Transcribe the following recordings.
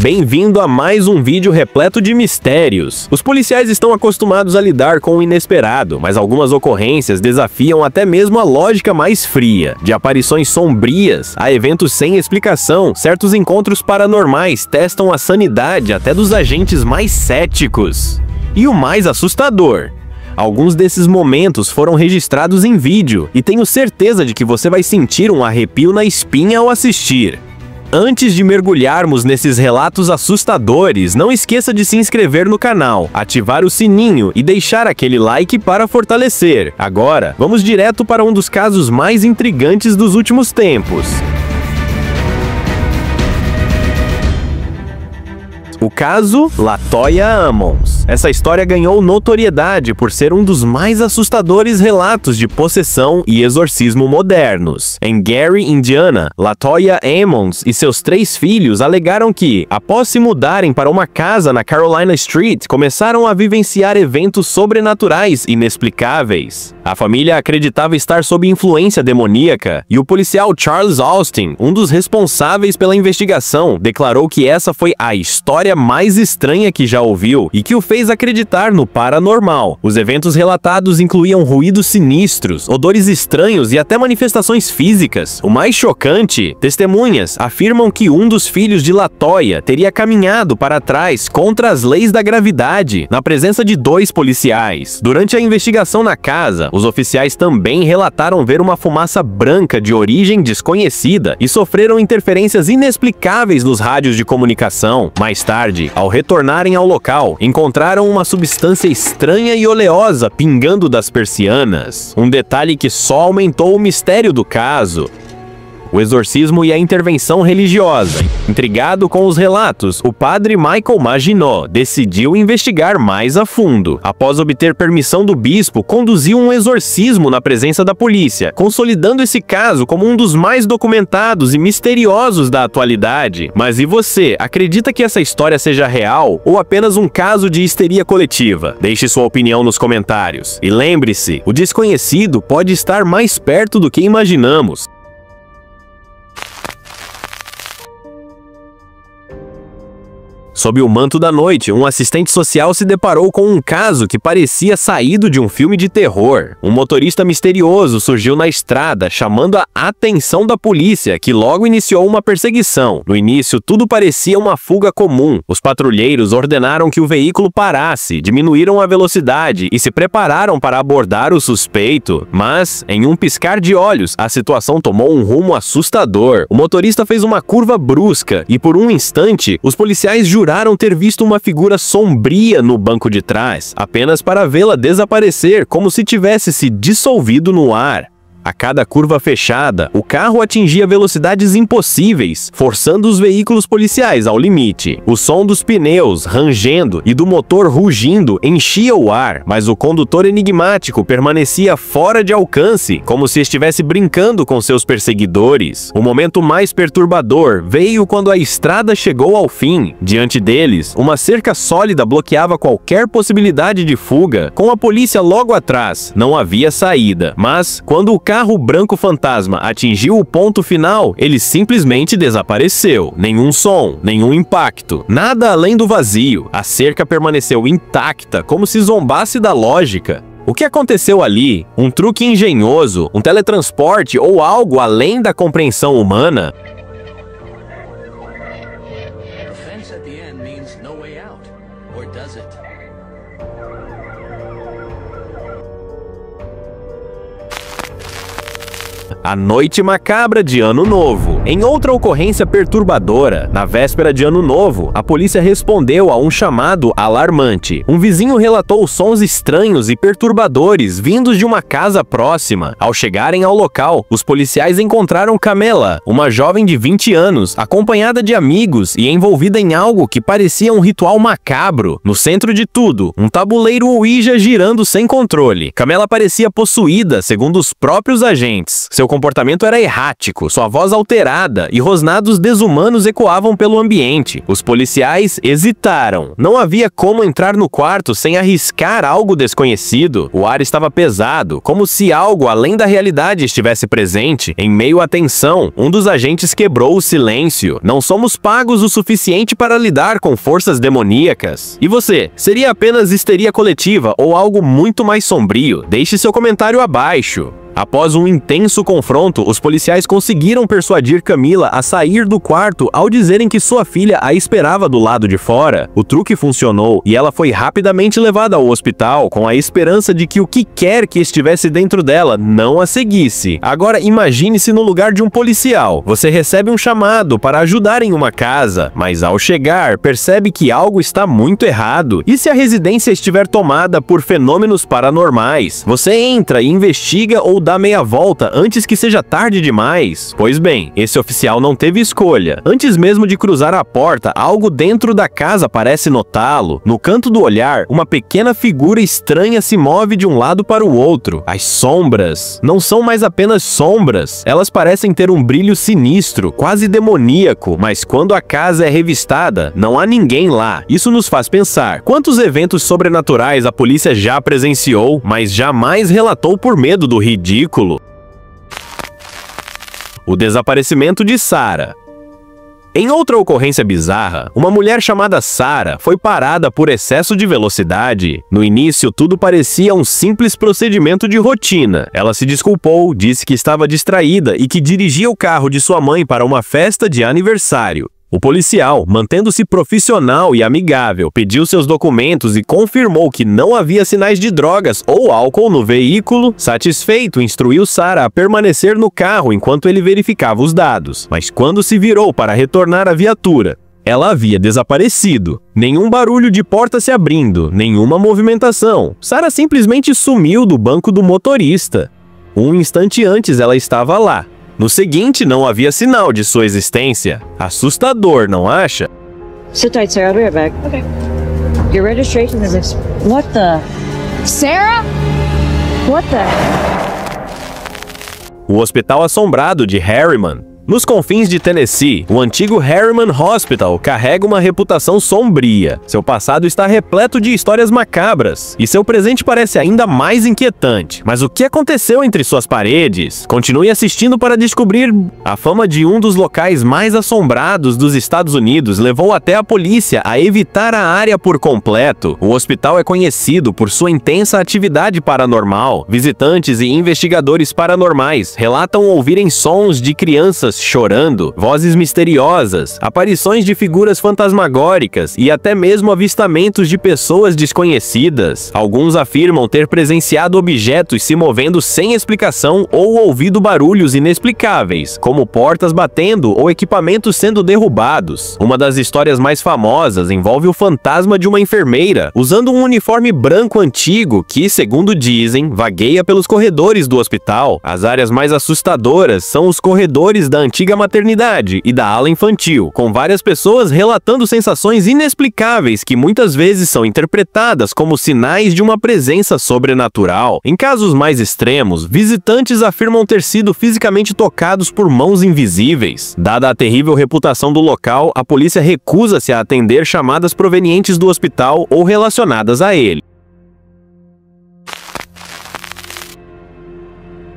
Bem-vindo a mais um vídeo repleto de mistérios. Os policiais estão acostumados a lidar com o inesperado, mas algumas ocorrências desafiam até mesmo a lógica mais fria. De aparições sombrias a eventos sem explicação, certos encontros paranormais testam a sanidade até dos agentes mais céticos. E o mais assustador: alguns desses momentos foram registrados em vídeo, e tenho certeza de que você vai sentir um arrepio na espinha ao assistir. Antes de mergulharmos nesses relatos assustadores, não esqueça de se inscrever no canal, ativar o sininho e deixar aquele like para fortalecer. Agora, vamos direto para um dos casos mais intrigantes dos últimos tempos. O caso LaToya Ammons. Essa história ganhou notoriedade por ser um dos mais assustadores relatos de possessão e exorcismo modernos. Em Gary, Indiana, LaToya Ammons e seus 3 filhos alegaram que, após se mudarem para uma casa na Carolina Street, começaram a vivenciar eventos sobrenaturais inexplicáveis. A família acreditava estar sob influência demoníaca, e o policial Charles Austin, um dos responsáveis pela investigação, declarou que essa foi a história mais estranha que já ouviu e que o fez acreditar no paranormal. Os eventos relatados incluíam ruídos sinistros, odores estranhos e até manifestações físicas. O mais chocante: testemunhas afirmam que um dos filhos de LaToya teria caminhado para trás contra as leis da gravidade, na presença de 2 policiais. Durante a investigação na casa, os oficiais também relataram ver uma fumaça branca de origem desconhecida e sofreram interferências inexplicáveis nos rádios de comunicação. Mais tarde, ao retornarem ao local, encontraram uma substância estranha e oleosa pingando das persianas. Um detalhe que só aumentou o mistério do caso: o exorcismo e a intervenção religiosa. Intrigado com os relatos, o padre Michael Maginot decidiu investigar mais a fundo. Após obter permissão do bispo, conduziu um exorcismo na presença da polícia, consolidando esse caso como um dos mais documentados e misteriosos da atualidade. Mas e você, acredita que essa história seja real ou apenas um caso de histeria coletiva? Deixe sua opinião nos comentários. E lembre-se, o desconhecido pode estar mais perto do que imaginamos. Sob o manto da noite, um assistente social se deparou com um caso que parecia saído de um filme de terror. Um motorista misterioso surgiu na estrada, chamando a atenção da polícia, que logo iniciou uma perseguição. No início, tudo parecia uma fuga comum. Os patrulheiros ordenaram que o veículo parasse, diminuíram a velocidade e se prepararam para abordar o suspeito. Mas, em um piscar de olhos, a situação tomou um rumo assustador. O motorista fez uma curva brusca e, por um instante, os policiais juraram ter visto uma figura sombria no banco de trás, apenas para vê-la desaparecer como se tivesse se dissolvido no ar. A cada curva fechada, o carro atingia velocidades impossíveis, forçando os veículos policiais ao limite. O som dos pneus rangendo e do motor rugindo enchia o ar, mas o condutor enigmático permanecia fora de alcance, como se estivesse brincando com seus perseguidores. O momento mais perturbador veio quando a estrada chegou ao fim. Diante deles, uma cerca sólida bloqueava qualquer possibilidade de fuga. Com a polícia logo atrás, não havia saída. Mas, quando o carro branco fantasma atingiu o ponto final, ele simplesmente desapareceu. Nenhum som, nenhum impacto, nada além do vazio. A cerca permaneceu intacta, como se zombasse da lógica. O que aconteceu ali? Um truque engenhoso, um teletransporte ou algo além da compreensão humana? A noite macabra de Ano Novo. Em outra ocorrência perturbadora, na véspera de Ano Novo, a polícia respondeu a um chamado alarmante. Um vizinho relatou sons estranhos e perturbadores vindos de uma casa próxima. Ao chegarem ao local, os policiais encontraram Camela, uma jovem de 20 anos, acompanhada de amigos e envolvida em algo que parecia um ritual macabro. No centro de tudo, um tabuleiro Ouija girando sem controle. Camela parecia possuída, segundo os próprios agentes. Seu Seu comportamento era errático, sua voz alterada e rosnados desumanos ecoavam pelo ambiente. Os policiais hesitaram. Não havia como entrar no quarto sem arriscar algo desconhecido. O ar estava pesado, como se algo além da realidade estivesse presente. Em meio à tensão, um dos agentes quebrou o silêncio. Não somos pagos o suficiente para lidar com forças demoníacas. E você? Seria apenas histeria coletiva ou algo muito mais sombrio? Deixe seu comentário abaixo. Após um intenso confronto, os policiais conseguiram persuadir Camila a sair do quarto ao dizerem que sua filha a esperava do lado de fora. O truque funcionou e ela foi rapidamente levada ao hospital com a esperança de que o que quer que estivesse dentro dela não a seguisse. Agora imagine-se no lugar de um policial. Você recebe um chamado para ajudar em uma casa, mas ao chegar percebe que algo está muito errado. E se a residência estiver tomada por fenômenos paranormais? Você entra e investiga ou dá meia volta antes que seja tarde demais? Pois bem, esse oficial não teve escolha. Antes mesmo de cruzar a porta, algo dentro da casa parece notá-lo. No canto do olhar, uma pequena figura estranha se move de um lado para o outro. As sombras não são mais apenas sombras. Elas parecem ter um brilho sinistro, quase demoníaco, mas quando a casa é revistada, não há ninguém lá. Isso nos faz pensar, quantos eventos sobrenaturais a polícia já presenciou, mas jamais relatou por medo do ridículo. O desaparecimento de Sarah. Em outra ocorrência bizarra, uma mulher chamada Sarah foi parada por excesso de velocidade. No início, tudo parecia um simples procedimento de rotina. Ela se desculpou, disse que estava distraída e que dirigia o carro de sua mãe para uma festa de aniversário. O policial, mantendo-se profissional e amigável, pediu seus documentos e confirmou que não havia sinais de drogas ou álcool no veículo. Satisfeito, instruiu Sarah a permanecer no carro enquanto ele verificava os dados. Mas quando se virou para retornar à viatura, ela havia desaparecido. Nenhum barulho de porta se abrindo, nenhuma movimentação. Sarah simplesmente sumiu do banco do motorista. Um instante antes ela estava lá. No seguinte, não havia sinal de sua existência. Assustador, não acha? Sit tight, Sarah. I'll be right back. Okay. Your registration is... What the... Sarah? What the... O Hospital Assombrado de Harriman. Nos confins de Tennessee, o antigo Harriman Hospital carrega uma reputação sombria. Seu passado está repleto de histórias macabras, e seu presente parece ainda mais inquietante. Mas o que aconteceu entre suas paredes? Continue assistindo para descobrir. A fama de um dos locais mais assombrados dos Estados Unidos levou até a polícia a evitar a área por completo. O hospital é conhecido por sua intensa atividade paranormal. Visitantes e investigadores paranormais relatam ouvirem sons de crianças chorando, vozes misteriosas, aparições de figuras fantasmagóricas e até mesmo avistamentos de pessoas desconhecidas. Alguns afirmam ter presenciado objetos se movendo sem explicação ou ouvido barulhos inexplicáveis, como portas batendo ou equipamentos sendo derrubados. Uma das histórias mais famosas envolve o fantasma de uma enfermeira usando um uniforme branco antigo que, segundo dizem, vagueia pelos corredores do hospital. As áreas mais assustadoras são os corredores da antiga maternidade e da ala infantil, com várias pessoas relatando sensações inexplicáveis que muitas vezes são interpretadas como sinais de uma presença sobrenatural. Em casos mais extremos, visitantes afirmam ter sido fisicamente tocados por mãos invisíveis. Dada a terrível reputação do local, a polícia recusa-se a atender chamadas provenientes do hospital ou relacionadas a ele.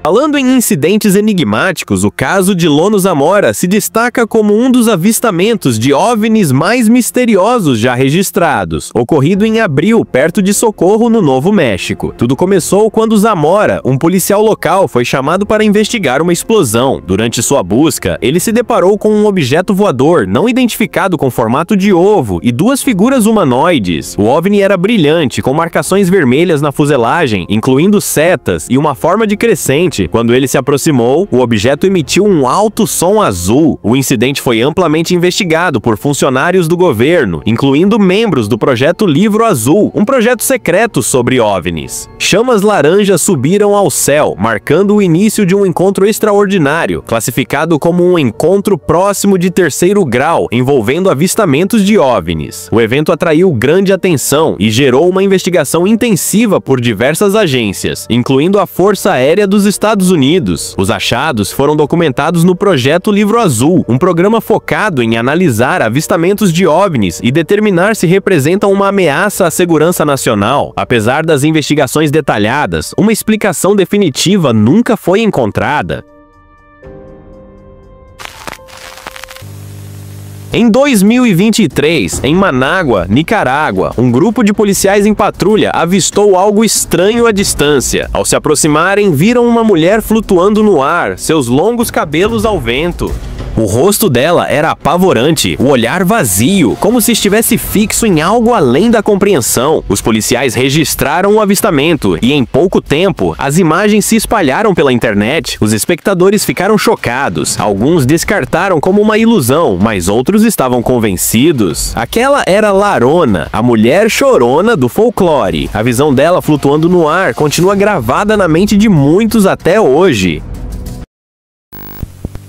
Falando em incidentes enigmáticos, o caso de Lono Zamora se destaca como um dos avistamentos de OVNIs mais misteriosos já registrados, ocorrido em abril, perto de Socorro, no Novo México. Tudo começou quando Zamora, um policial local, foi chamado para investigar uma explosão. Durante sua busca, ele se deparou com um objeto voador não identificado com formato de ovo e duas figuras humanoides. O OVNI era brilhante, com marcações vermelhas na fuselagem, incluindo setas e uma forma de crescente. Quando ele se aproximou, o objeto emitiu um alto som azul. O incidente foi amplamente investigado por funcionários do governo, incluindo membros do projeto Livro Azul, um projeto secreto sobre OVNIs. Chamas laranjas subiram ao céu, marcando o início de um encontro extraordinário, classificado como um encontro próximo de terceiro grau, envolvendo avistamentos de OVNIs. O evento atraiu grande atenção e gerou uma investigação intensiva por diversas agências, incluindo a Força Aérea dos Estados Estados Unidos. Os achados foram documentados no Projeto Livro Azul, um programa focado em analisar avistamentos de OVNIs e determinar se representam uma ameaça à segurança nacional. Apesar das investigações detalhadas, uma explicação definitiva nunca foi encontrada. Em 2023, em Manágua, Nicarágua, um grupo de policiais em patrulha avistou algo estranho à distância. Ao se aproximarem, viram uma mulher flutuando no ar, seus longos cabelos ao vento. O rosto dela era apavorante, o olhar vazio, como se estivesse fixo em algo além da compreensão. Os policiais registraram o avistamento e, em pouco tempo, as imagens se espalharam pela internet. Os espectadores ficaram chocados. Alguns descartaram como uma ilusão, mas outros estavam convencidos. Aquela era Larona, a mulher chorona do folclore. A visão dela flutuando no ar continua gravada na mente de muitos até hoje.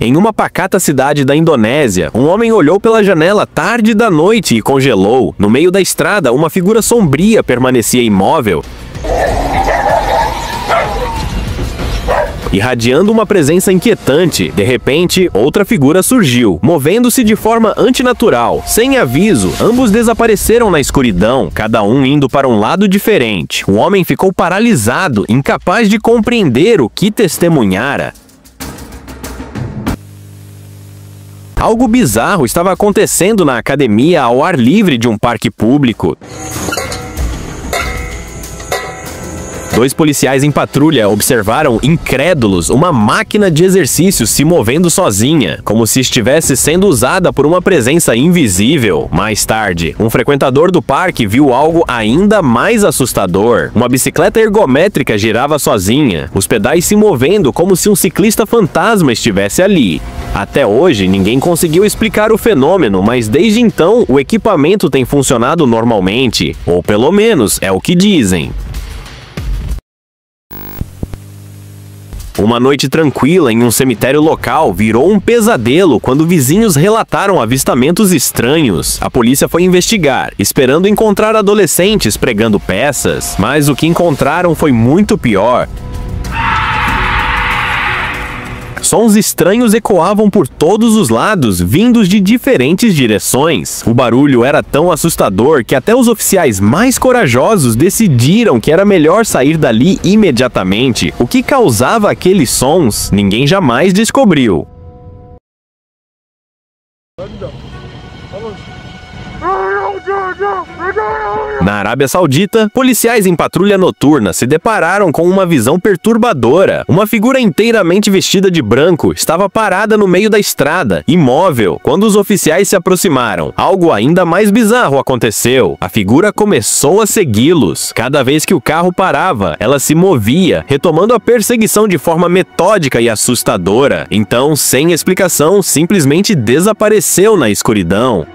Em uma pacata cidade da Indonésia, um homem olhou pela janela tarde da noite e congelou. No meio da estrada, uma figura sombria permanecia imóvel, irradiando uma presença inquietante. De repente, outra figura surgiu, movendo-se de forma antinatural. Sem aviso, ambos desapareceram na escuridão, cada um indo para um lado diferente. O homem ficou paralisado, incapaz de compreender o que testemunhara. Algo bizarro estava acontecendo na academia ao ar livre de um parque público. Dois policiais em patrulha observaram, incrédulos, uma máquina de exercícios se movendo sozinha, como se estivesse sendo usada por uma presença invisível. Mais tarde, um frequentador do parque viu algo ainda mais assustador. Uma bicicleta ergométrica girava sozinha, os pedais se movendo como se um ciclista fantasma estivesse ali. Até hoje, ninguém conseguiu explicar o fenômeno, mas desde então, o equipamento tem funcionado normalmente, ou pelo menos é o que dizem. Uma noite tranquila em um cemitério local virou um pesadelo quando vizinhos relataram avistamentos estranhos. A polícia foi investigar, esperando encontrar adolescentes pregando peças, mas o que encontraram foi muito pior. Sons estranhos ecoavam por todos os lados, vindos de diferentes direções. O barulho era tão assustador que até os oficiais mais corajosos decidiram que era melhor sair dali imediatamente. O que causava aqueles sons, ninguém jamais descobriu. Na Arábia Saudita, policiais em patrulha noturna se depararam com uma visão perturbadora. Uma figura inteiramente vestida de branco estava parada no meio da estrada, imóvel. Quando os oficiais se aproximaram, algo ainda mais bizarro aconteceu. A figura começou a segui-los. Cada vez que o carro parava, ela se movia, retomando a perseguição de forma metódica e assustadora. Então, sem explicação, simplesmente desapareceu na escuridão.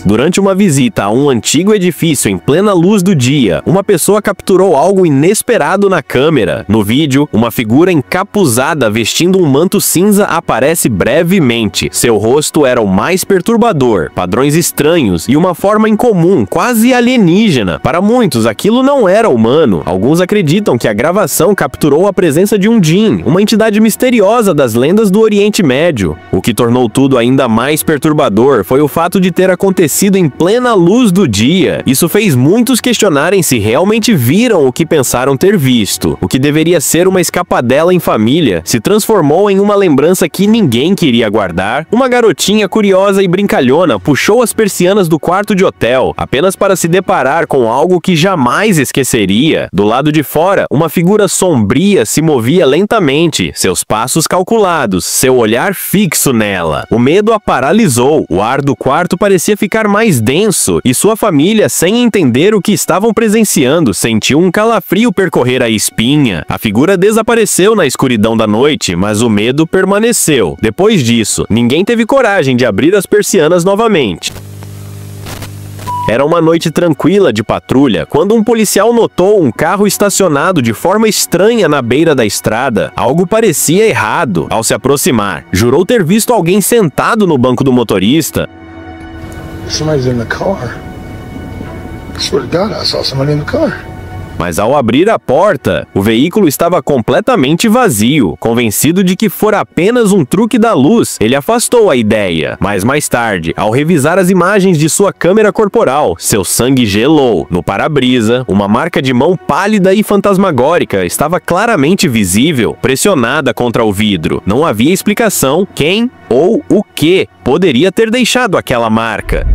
Durante uma visita a um antigo edifício em plena luz do dia, uma pessoa capturou algo inesperado na câmera. No vídeo, uma figura encapuzada vestindo um manto cinza aparece brevemente. Seu rosto era o mais perturbador, padrões estranhos e uma forma incomum, quase alienígena. Para muitos, aquilo não era humano. Alguns acreditam que a gravação capturou a presença de um djinn, uma entidade misteriosa das lendas do Oriente Médio. O que tornou tudo ainda mais perturbador foi o fato de ter acontecido em plena luz do dia. Isso fez muitos questionarem se realmente viram o que pensaram ter visto. O que deveria ser uma escapadela em família se transformou em uma lembrança que ninguém queria guardar. Uma garotinha curiosa e brincalhona puxou as persianas do quarto de hotel, apenas para se deparar com algo que jamais esqueceria. Do lado de fora, uma figura sombria se movia lentamente, seus passos calculados, seu olhar fixo nela. O medo a paralisou, o ar do quarto parecia ficar mais denso, e sua família, sem entender o que estavam presenciando, sentiu um calafrio percorrer a espinha. A figura desapareceu na escuridão da noite, mas o medo permaneceu. Depois disso, ninguém teve coragem de abrir as persianas novamente. Era uma noite tranquila de patrulha, quando um policial notou um carro estacionado de forma estranha na beira da estrada. Algo parecia errado. Ao se aproximar, jurou ter visto alguém sentado no banco do motorista. Swear to God, I saw somebody in the car. Mas ao abrir a porta, o veículo estava completamente vazio. Convencido de que fora apenas um truque da luz, ele afastou a ideia. Mas mais tarde, ao revisar as imagens de sua câmera corporal, seu sangue gelou. No para-brisa, uma marca de mão pálida e fantasmagórica estava claramente visível, pressionada contra o vidro. Não havia explicação quem ou o que poderia ter deixado aquela marca.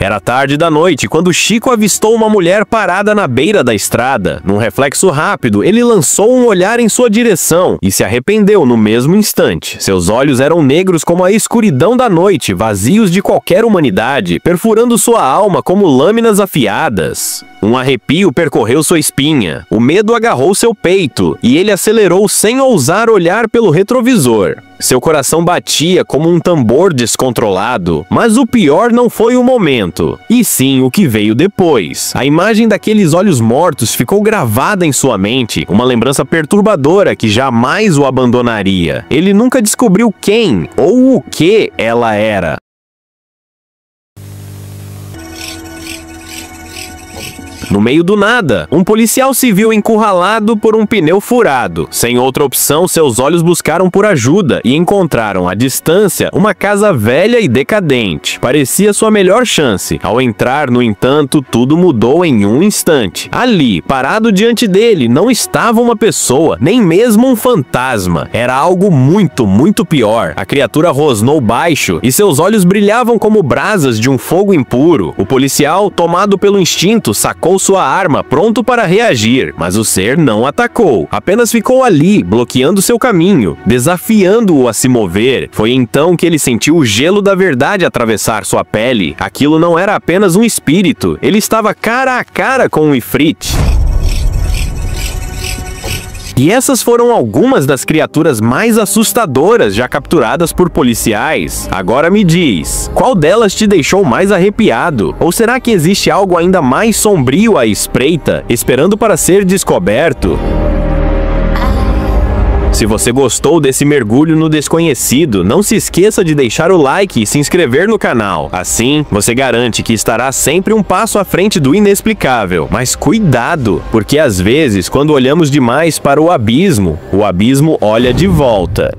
Era tarde da noite quando Chico avistou uma mulher parada na beira da estrada. Num reflexo rápido, ele lançou um olhar em sua direção e se arrependeu no mesmo instante. Seus olhos eram negros como a escuridão da noite, vazios de qualquer humanidade, perfurando sua alma como lâminas afiadas. Um arrepio percorreu sua espinha, o medo agarrou seu peito e ele acelerou sem ousar olhar pelo retrovisor. Seu coração batia como um tambor descontrolado, mas o pior não foi o momento, e sim o que veio depois. A imagem daqueles olhos mortos ficou gravada em sua mente, uma lembrança perturbadora que jamais o abandonaria. Ele nunca descobriu quem ou o que ela era. No meio do nada, um policial se viu encurralado por um pneu furado. Sem outra opção, seus olhos buscaram por ajuda e encontraram à distância uma casa velha e decadente. Parecia sua melhor chance. Ao entrar, no entanto, tudo mudou em um instante. Ali, parado diante dele, não estava uma pessoa, nem mesmo um fantasma. Era algo muito, muito pior. A criatura rosnou baixo e seus olhos brilhavam como brasas de um fogo impuro. O policial, tomado pelo instinto, sacou sua arma, pronto para reagir, mas o ser não atacou. Apenas ficou ali, bloqueando seu caminho, desafiando-o a se mover. Foi então que ele sentiu o gelo da verdade atravessar sua pele. Aquilo não era apenas um espírito, ele estava cara a cara com um Ifrit. E essas foram algumas das criaturas mais assustadoras já capturadas por policiais. Agora me diz, qual delas te deixou mais arrepiado? Ou será que existe algo ainda mais sombrio à espreita, esperando para ser descoberto? Se você gostou desse mergulho no desconhecido, não se esqueça de deixar o like e se inscrever no canal. Assim, você garante que estará sempre um passo à frente do inexplicável. Mas cuidado, porque às vezes, quando olhamos demais para o abismo olha de volta.